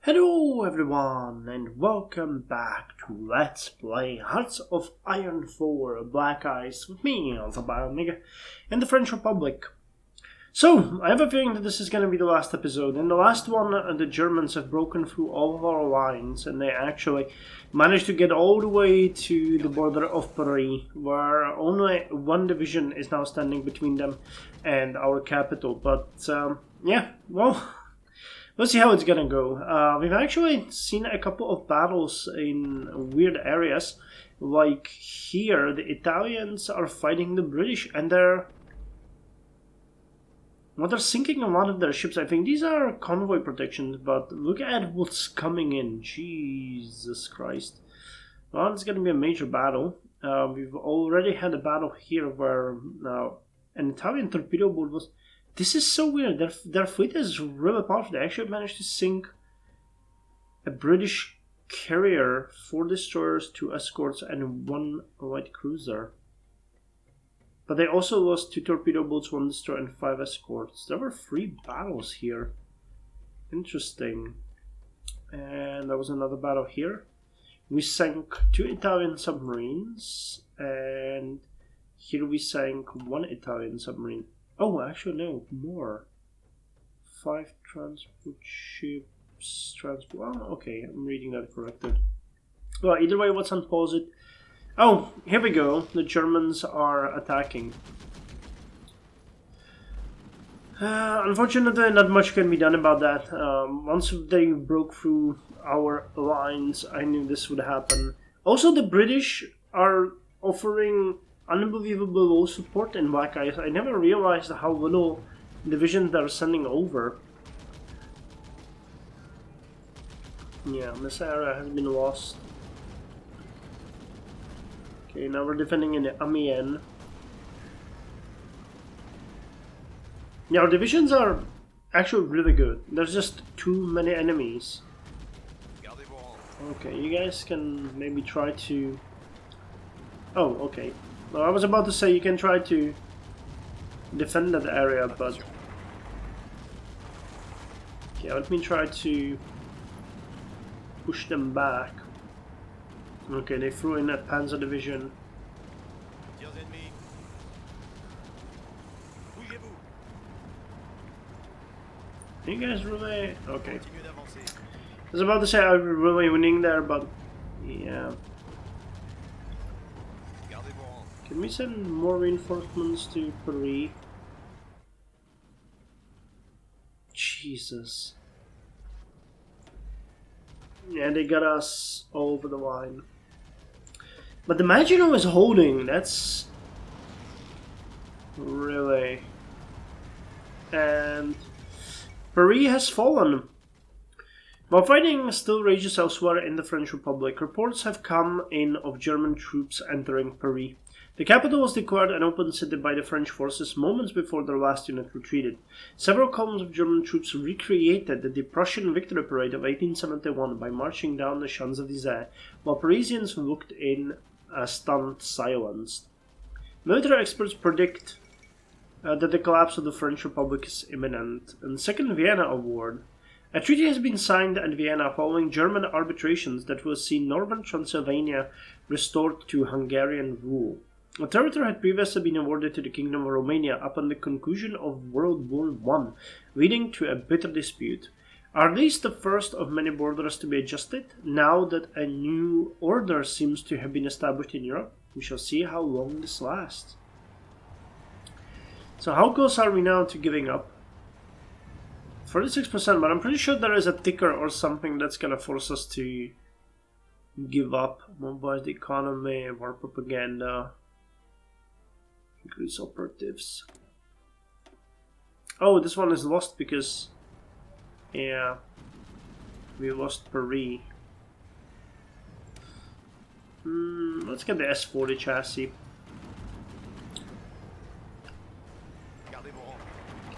Hello everyone and welcome back to Let's Play Hearts of Iron 4 Black Ice with me, Alpha in the French Republic. So, I have a feeling that this is going to be the last episode. In the last one, the Germans have broken through all of our lines and they actually managed to get all the way to the border of Paris, where only one division is now standing between them and our capital. But, yeah, well... Let's see how it's gonna go. We've actually seen a couple of battles in weird areas. Like here, the Italians are fighting the British and they're sinking a lot of their ships. I think these are convoy protections, but look at what's coming in. Jesus Christ. Well, it's gonna be a major battle. We've already had a battle here where an Italian torpedo boat was... This is so weird. Their fleet is really powerful. They actually managed to sink a British carrier, 4 destroyers, 2 escorts, and 1 light cruiser. But they also lost 2 torpedo boats, 1 destroyer, and 5 escorts. There were 3 battles here. Interesting. And there was another battle here. We sank 2 Italian submarines, and here we sank 1 Italian submarine. Oh, actually, no, more. 5 transport ships, Oh, okay, I'm reading that correctly. Well, either way, let's unpause it. Oh, here we go. The Germans are attacking. Unfortunately, not much can be done about that. Once they broke through our lines, I knew this would happen. Also, the British are offering unbelievable low support in Black Ice. I never realized how little divisions they're sending over. Yeah, this area has been lost. Okay, now we're defending in the Amiens. Yeah, our divisions are actually really good. There's just too many enemies. Okay, you guys can maybe try to... Oh, okay. Well, I was about to say you can try to defend that area, but... Okay, let me try to push them back. Okay, they threw in a Panzer division. You guys really... Okay. I was about to say I'm really winning there, but... Yeah. Can we send more reinforcements to Paris? Jesus. Yeah, they got us all over the line. But the Maginot is holding, that's... Really... And... Paris has fallen. While fighting still rages elsewhere in the French Republic, reports have come in of German troops entering Paris. The capital was declared an open city by the French forces moments before their last unit retreated. Several columns of German troops recreated the Prussian victory parade of 1871 by marching down the Champs-Élysées, while Parisians looked in stunned silence. Military experts predict that the collapse of the French Republic is imminent. And the Second Vienna Award. A treaty has been signed at Vienna following German arbitrations that will see northern Transylvania restored to Hungarian rule. The territory had previously been awarded to the Kingdom of Romania upon the conclusion of World War I, leading to a bitter dispute. Are these the first of many borders to be adjusted? Now that a new order seems to have been established in Europe, we shall see how long this lasts. So how close are we now to giving up? 36%, but I'm pretty sure there is a ticker or something that's gonna force us to give up. Mobilize the economy, war propaganda, increase operatives. Oh, this one is lost because... Yeah, we lost Paris. Let's get the S40 chassis.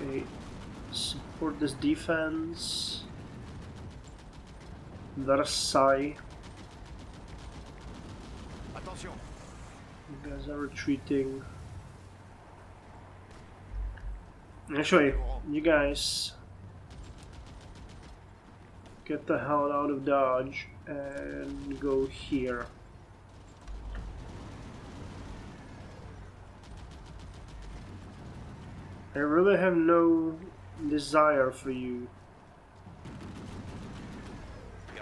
Okay, support this defense. Versailles. You guys are retreating. Actually, you guys get the hell out of Dodge and go here. I really have no desire for you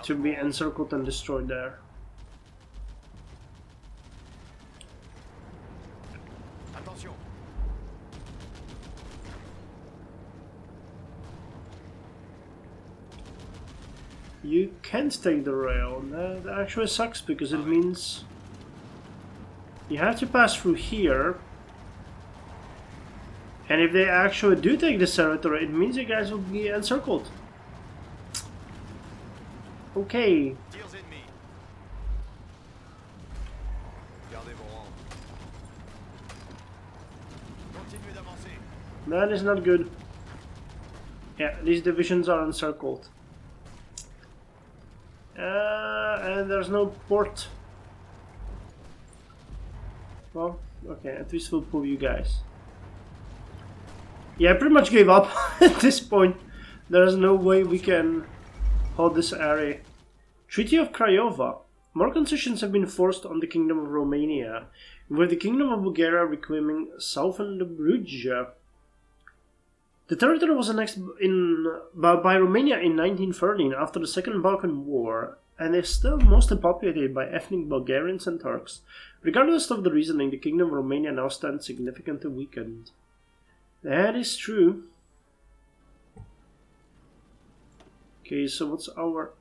to be encircled and destroyed there. Attention. You can't take the rail. That actually sucks because it means you have to pass through here. And if they actually do take this territory, it means you guys will be encircled. Okay. Tirs ennemis. Gardez vos rangs. Continuez d'avancer. That is not good. Yeah, these divisions are encircled. And there's no port. Well, okay, at least we'll pull you guys. Yeah, I pretty much gave up at this point. There's no way we can hold this area. Treaty of Craiova. More concessions have been forced on the Kingdom of Romania, with the Kingdom of Bulgaria reclaiming southern Dobruja. The territory was annexed by Romania in 1913 after the Second Balkan War, and is still mostly populated by ethnic Bulgarians and Turks. Regardless of the reasoning, the Kingdom of Romania now stands significantly weakened. That is true. Okay, so what's our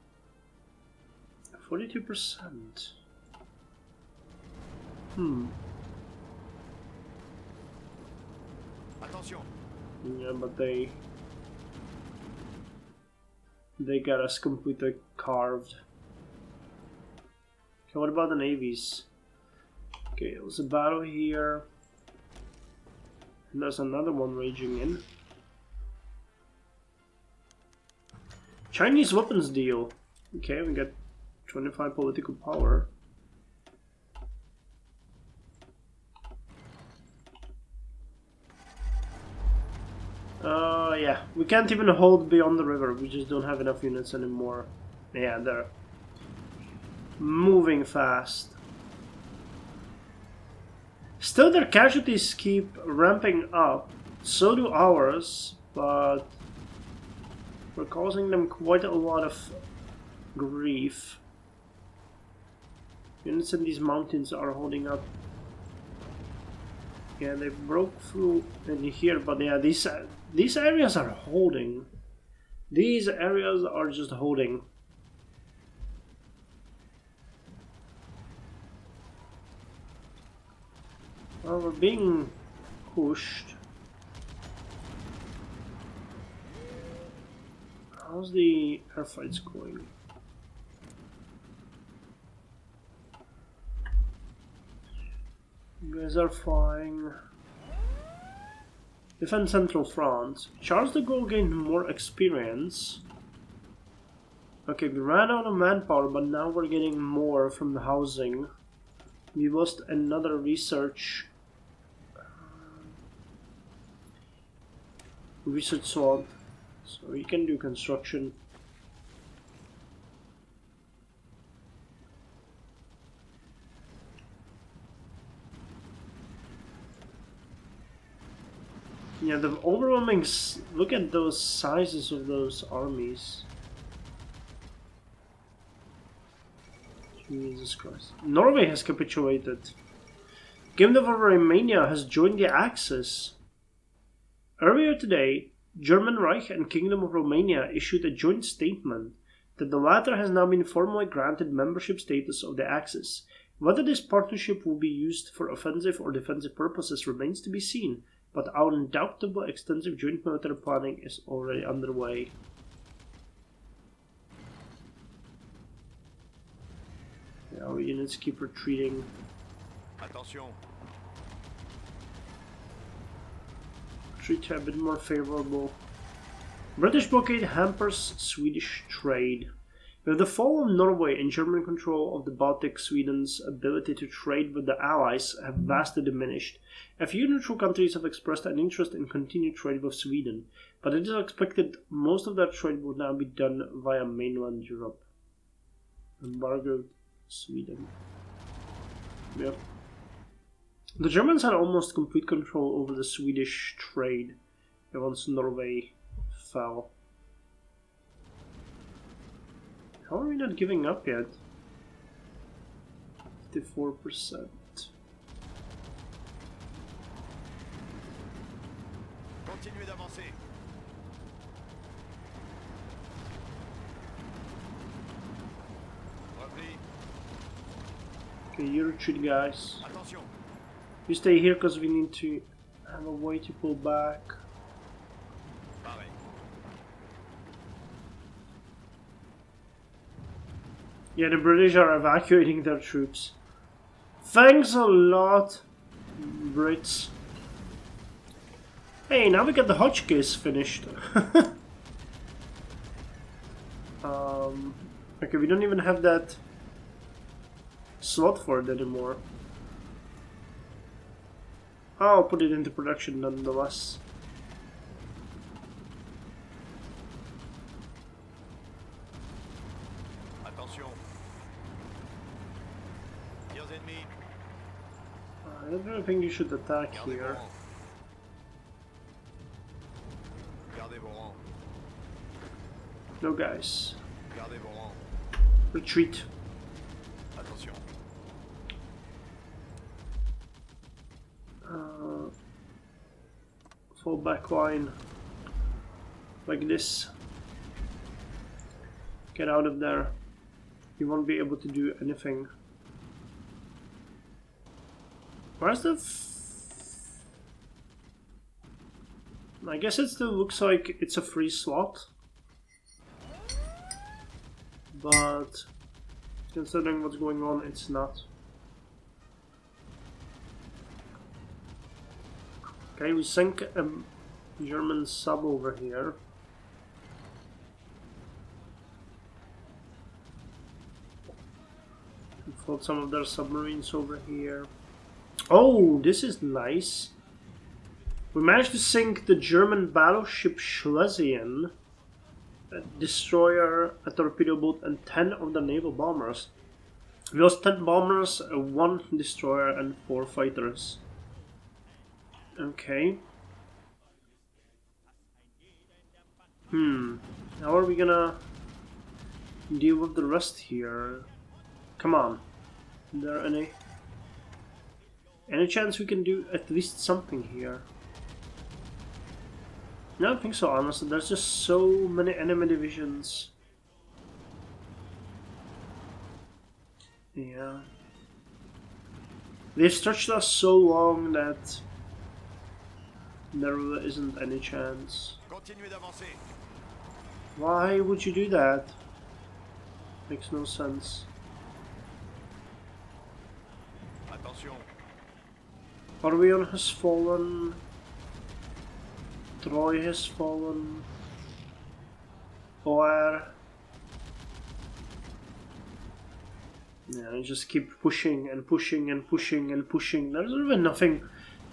42%? Attention. Yeah, but they got us completely carved. Okay, what about the navies? Okay, it was a battle here. And there's another one raging in. Chinese weapons deal. Okay, we got 25 political power. Yeah, we can't even hold beyond the river. We just don't have enough units anymore. Yeah, they're moving fast. Still, their casualties keep ramping up. So do ours, but we're causing them quite a lot of grief. Units in these mountains are holding up. Yeah, they broke through in here, but yeah, these areas are holding. These areas are just holding. Well, we're being pushed. How's the airfights going? You guys are flying. Defend Central France. Charles de Gaulle gained more experience. Okay, we ran out of manpower, but now we're getting more from the housing. We lost another research swamp, so we can do construction. Yeah, the overwhelming. Look at those sizes of those armies. Jesus Christ. Norway has capitulated. Kingdom of Romania has joined the Axis. Earlier today, German Reich and Kingdom of Romania issued a joint statement that the latter has now been formally granted membership status of the Axis. Whether this partnership will be used for offensive or defensive purposes remains to be seen, but our undoubtable extensive joint military planning is already underway. Yeah, our units keep retreating. Attention. Retreat a bit more favorable. British blockade hampers Swedish trade. With the fall of Norway and German control of the Baltic, Sweden's ability to trade with the Allies have vastly diminished. A few neutral countries have expressed an interest in continued trade with Sweden. But it is expected most of that trade will now be done via mainland Europe. Embargoed Sweden. Yep. The Germans had almost complete control over the Swedish trade once Norway fell. How are we not giving up yet? 54%. Continuez d'avancer. Repli. Okay, you retreat, guys. Attention. You stay here because we need to have a way to pull back. Pareil. Yeah, the British are evacuating their troops. Thanks a lot, Brits. Hey, now we got the hotchkiss finished. Okay, we don't even have that slot for it anymore. I'll put it into production nonetheless. Attention. Tirs ennemis. I don't really think you should attack Gardez vos here. rangs. Gardez vos rangs. No, guys. Gardez vos rangs. Retreat. Attention. Fall back line. Like this. Get out of there. You won't be able to do anything. Where's the... I guess it still looks like it's a free slot. But considering what's going on, it's not. Okay, we sink a German sub over here. We fought some of their submarines over here. Oh, this is nice. We managed to sink the German battleship Schlesien, a destroyer, a torpedo boat, and 10 of the naval bombers. We lost 10 bombers, 1 destroyer, and 4 fighters. Okay. How are we gonna deal with the rest here? Come on. Is there any chance we can do at least something here? I don't think so, honestly. There's just so many enemy divisions. Yeah. They've stretched us so long that there really isn't any chance. Continuez d'avancer. Why would you do that? Makes no sense. Attention. Orion has fallen. Troy has fallen. Or yeah, I just keep pushing and pushing and pushing and pushing. There's really nothing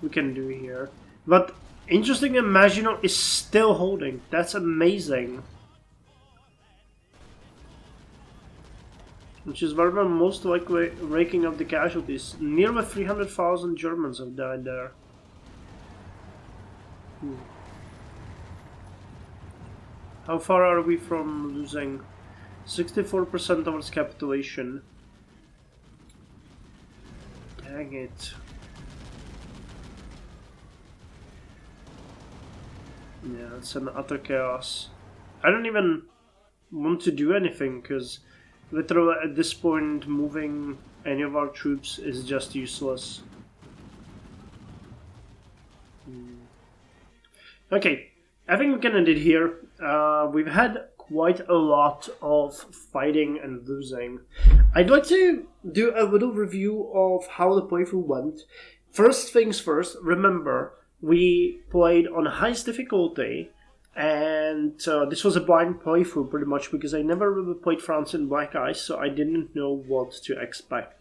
we can do here. But interesting, Maginot is still holding. That's amazing. Which is where we're most likely raking up the casualties. Nearly 300,000 Germans have died there. How far are we from losing? 64% of its capitulation. Dang it. Yeah, it's an utter chaos. I don't even want to do anything, because literally at this point moving any of our troops is just useless. Okay, I think we can end it here. We've had quite a lot of fighting and losing. I'd like to do a little review of how the playthrough went. First things first, remember, we played on highest difficulty, and this was a blind playthrough pretty much because I never really played France in Black Ice, so I didn't know what to expect.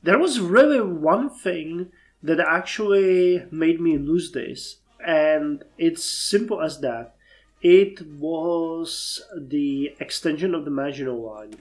There was really one thing that actually made me lose this, and it's simple as that. It was the extension of the Maginot Line.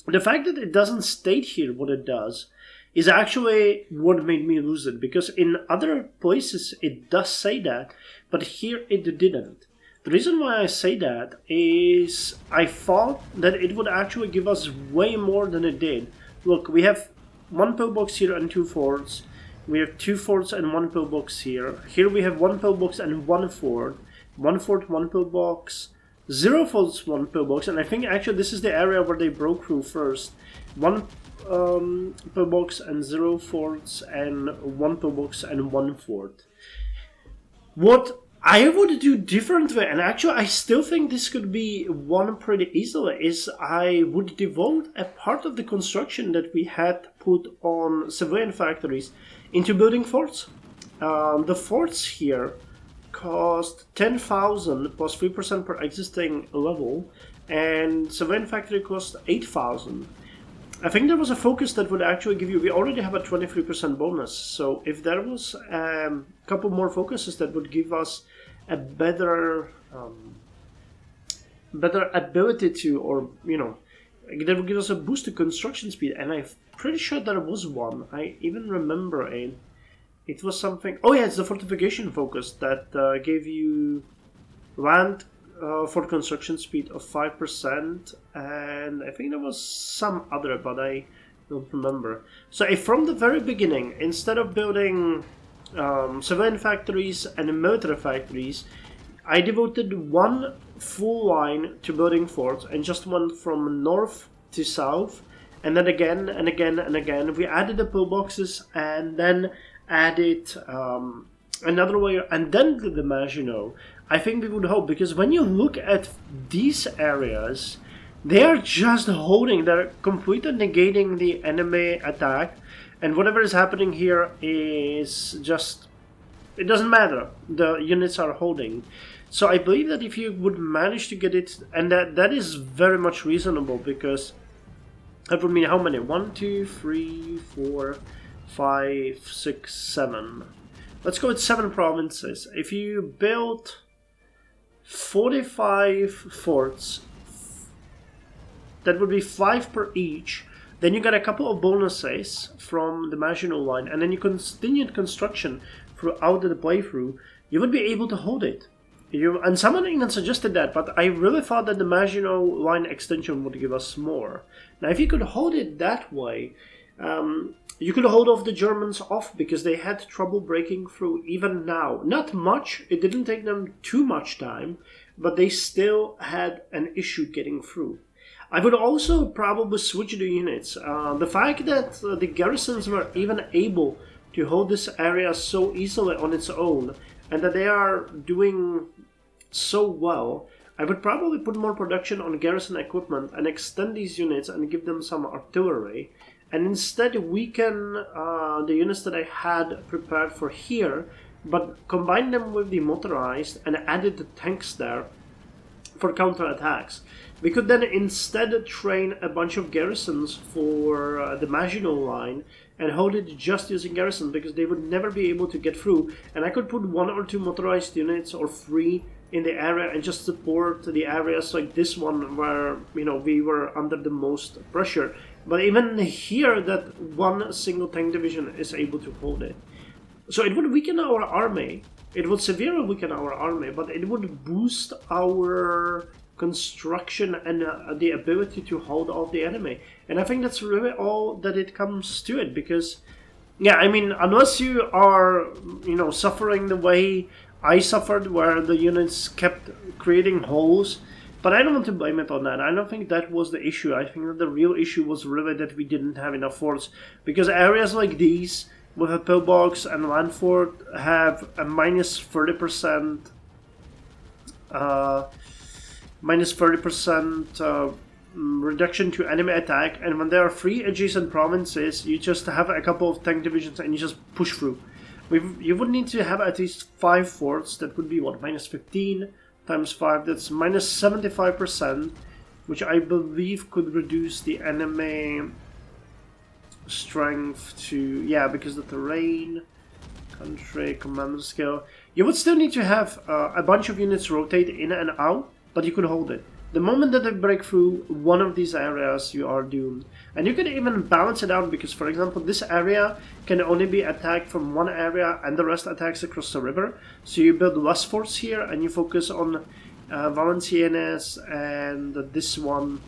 The fact that it doesn't state here what it does is actually what made me lose it, because in other places it does say that, but here it didn't. The reason why I say that is I thought that it would actually give us way more than it did. Look, we have one pillbox here and 2 forts. We have 2 forts and 1 pillbox here. Here we have 1 pillbox and 1 fort. 1 fort, 1 pillbox. 0 forts, 1 pillbox. And I think actually this is the area where they broke through first. 1 pillbox and 0 forts and 1 pillbox and 1 fort. What I would do differently, and actually I still think this could be won pretty easily, is I would devote a part of the construction that we had put on civilian factories into building forts. The forts here cost 10,000 plus 3% per existing level, and civilian factory cost 8,000. I think there was a focus that would actually give you, we already have a 23% bonus, so if there was a couple more focuses that would give us a better ability to, or that would give us a boost to construction speed, and I'm pretty sure there was one. I even remember it was something, oh yeah, it's the fortification focus that gave you land for construction speed of 5%, and I think there was some other, but I don't remember. So if from the very beginning, instead of building civilian factories and military factories, I devoted 1 full line to building forts and just one from north to south, and then again and again and again. We added the pillboxes and then added another layer and then the Maginot. I think we would hope, because when you look at these areas, they are just holding, they're completely negating the enemy attack, and whatever is happening here is just, it doesn't matter, the units are holding. So I believe that if you would manage to get it, and that is very much reasonable, because that would mean how many? 1, 2, 3, 4, 5, 6, 7. Let's go with 7 provinces. If you build 45 forts, that would be 5 per each. Then you get a couple of bonuses from the Maginot Line, and then you continued construction throughout the playthrough. You would be able to hold it. And someone even suggested that, but I really thought that the Maginot Line extension would give us more. Now, if you could hold it that way, you could hold off the Germans off, because they had trouble breaking through even now. Not much, it didn't take them too much time, but they still had an issue getting through. I would also probably switch the units. The fact that the garrisons were even able to hold this area so easily on its own, and that they are doing so well, I would probably put more production on garrison equipment and extend these units and give them some artillery, and instead weaken the units that I had prepared for here, but combine them with the motorized and added the tanks there for counterattacks. We could then instead train a bunch of garrisons for the Maginot Line and hold it just using garrison, because they would never be able to get through, and I could put 1 or 2 motorized units or 3 in the area and just support the areas like this one where we were under the most pressure. But even here, that 1 single tank division is able to hold it. So it would weaken our army. It would severely weaken our army, but it would boost our construction and the ability to hold off the enemy. And I think that's really all that it comes to it, because, yeah, I mean, unless you are, suffering the way I suffered, where the units kept creating holes, but I don't want to blame it on that. I don't think that was the issue. I think that the real issue was really that we didn't have enough forts, because areas like these with a pillbox and land fort have a minus 30% reduction to enemy attack, and when there are 3 adjacent provinces, you just have a couple of tank divisions and you just push through. You would need to have at least 5 forts. That would be what, minus 15 times 5, that's minus 75%, which I believe could reduce the enemy strength to, yeah, because the terrain, country, commander skill. You would still need to have a bunch of units rotate in and out, but you could hold it. The moment that they break through one of these areas, you are doomed. And you could even balance it out because, for example, this area can only be attacked from one area and the rest attacks across the river. So you build less forts here and you focus on Valenciennes and this one,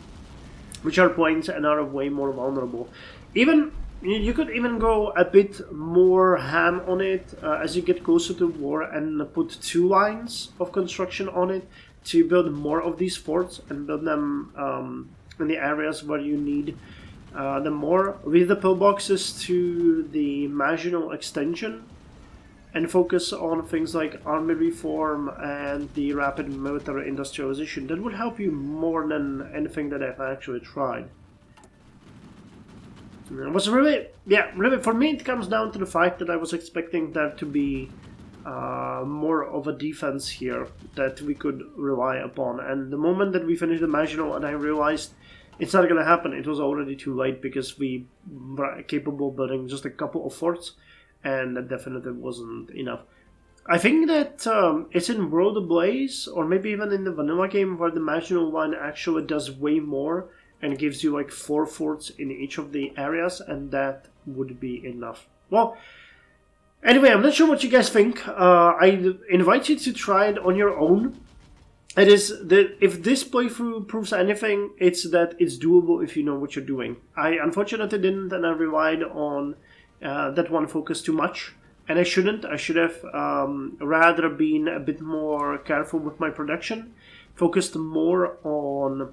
which are points and are way more vulnerable. Even you could even go a bit more ham on it as you get closer to war and put 2 lines of construction on it to build more of these forts and build them in the areas where you need them more. With the pillboxes to the Maginot extension and focus on things like army reform and the rapid military industrialization. That would help you more than anything that I've actually tried. It was really, for me it comes down to the fact that I was expecting there to be more of a defense here that we could rely upon. And the moment that we finished the Maginot and I realized it's not going to happen, it was already too late because we were capable of building just a couple of forts and that definitely wasn't enough. I think that it's in World Ablaze or maybe even in the vanilla game where the Maginot line actually does way more and gives you like 4 forts in each of the areas, and that would be enough. Well, anyway, I'm not sure what you guys think. I invite you to try it on your own. It is that if this playthrough proves anything, it's that it's doable if you know what you're doing. I unfortunately didn't, and I relied on that one focus too much, and I shouldn't. I should have rather been a bit more careful with my production, focused more on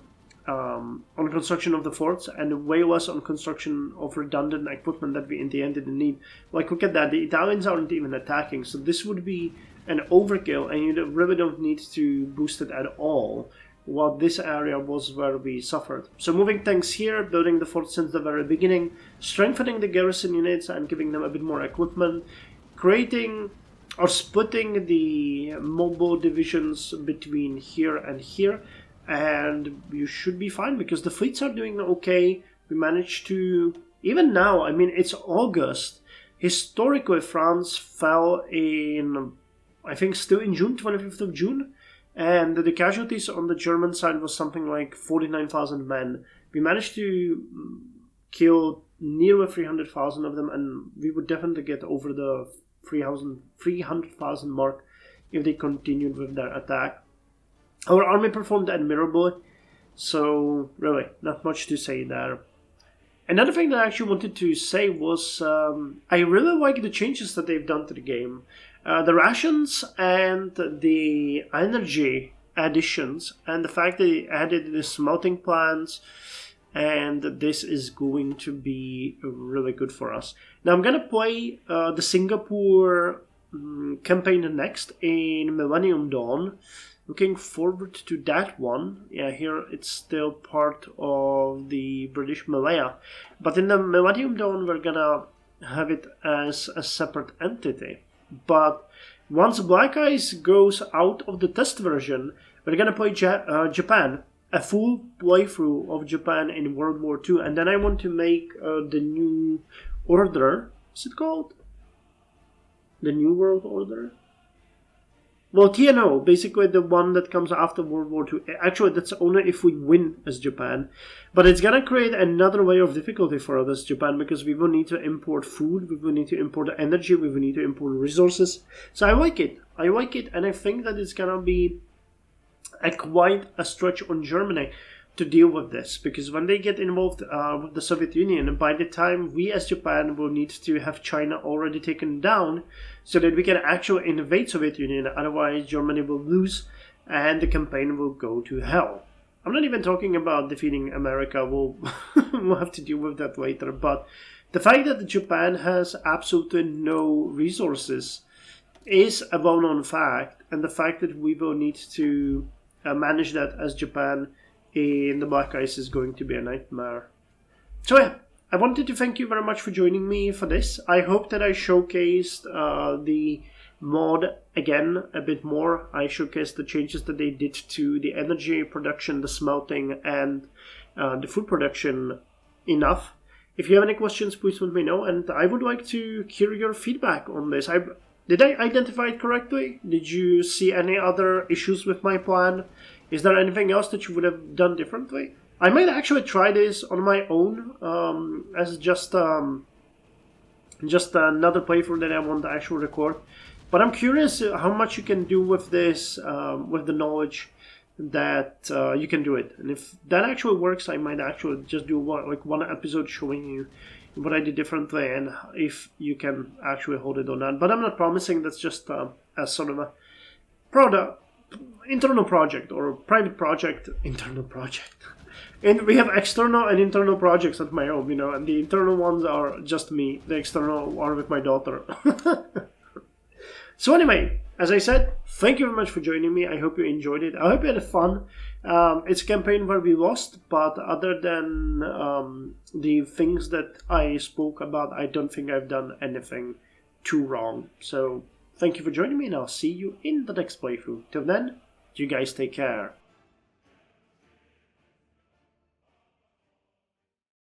construction of the forts and way less on construction of redundant equipment that we in the end didn't need. Like, look at that, the Italians aren't even attacking, so this would be an overkill and you really don't need to boost it at all, while this area was where we suffered. So moving tanks here, building the fort since the very beginning, strengthening the garrison units and giving them a bit more equipment, creating or splitting the mobile divisions between here and here, and you should be fine because the fleets are doing okay. We managed to, even now, I mean, it's August. Historically, France fell in, I think, still in June, 25th of June, and the casualties on the German side was something like 49,000 men. We managed to kill nearly 300,000 of them, and we would definitely get over the 300,000 mark if they continued with their attack. Our army performed admirably, so really, not much to say there. Another thing that I actually wanted to say was I really like the changes that they've done to the game. The rations and the energy additions, and the fact that they added the smelting plants, and this is going to be really good for us. Now I'm going to play the Singapore campaign next in Millennium Dawn. Looking forward to that one. Yeah, here it's still part of the British Malaya. But in the Millennium Dawn, we're gonna have it as a separate entity. But once Black Ice goes out of the test version, we're gonna play Japan. A full playthrough of Japan in World War II. And then I want to make the New Order. What's it called? The New World Order? Well, TNO, basically the one that comes after World War II. Actually, that's only if we win as Japan. But it's going to create another way of difficulty for us as Japan, because we will need to import food, we will need to import energy, we will need to import resources. So I like it. And I think that it's going to be quite a stretch on Germany to deal with this, because when they get involved with the Soviet Union, by the time we as Japan will need to have China already taken down so that we can actually invade Soviet Union, otherwise Germany will lose and the campaign will go to hell. I'm not even talking about defeating America, we'll have to deal with that later, but the fact that Japan has absolutely no resources is a well-known fact, and the fact that we will need to manage that as Japan in the Black Ice is going to be a nightmare. So yeah, I wanted to thank you very much for joining me for this. I hope that I showcased the mod again a bit more. I showcased the changes that they did to the energy production, the smelting, and the food production enough. If you have any questions, please let me know, and I would like to hear your feedback on this. Did I identify it correctly? Did you see any other issues with my plan? Is there anything else that you would have done differently? I might actually try this on my own as just another playthrough that I want to actually record. But I'm curious how much you can do with this, with the knowledge that you can do it. And if that actually works, I might actually just do one episode showing you what I did differently and if you can actually hold it or not. But I'm not promising. That's just a sort of a internal project or private project. Internal project. And we have external and internal projects at my home, and the internal ones are just me. The external are with my daughter. So anyway, as I said, thank you very much for joining me. I hope you enjoyed it. I hope you had fun. It's a campaign where we lost, but other than the things that I spoke about, I don't think I've done anything too wrong. So thank you for joining me, and I'll see you in the next playthrough. Till then, you guys take care.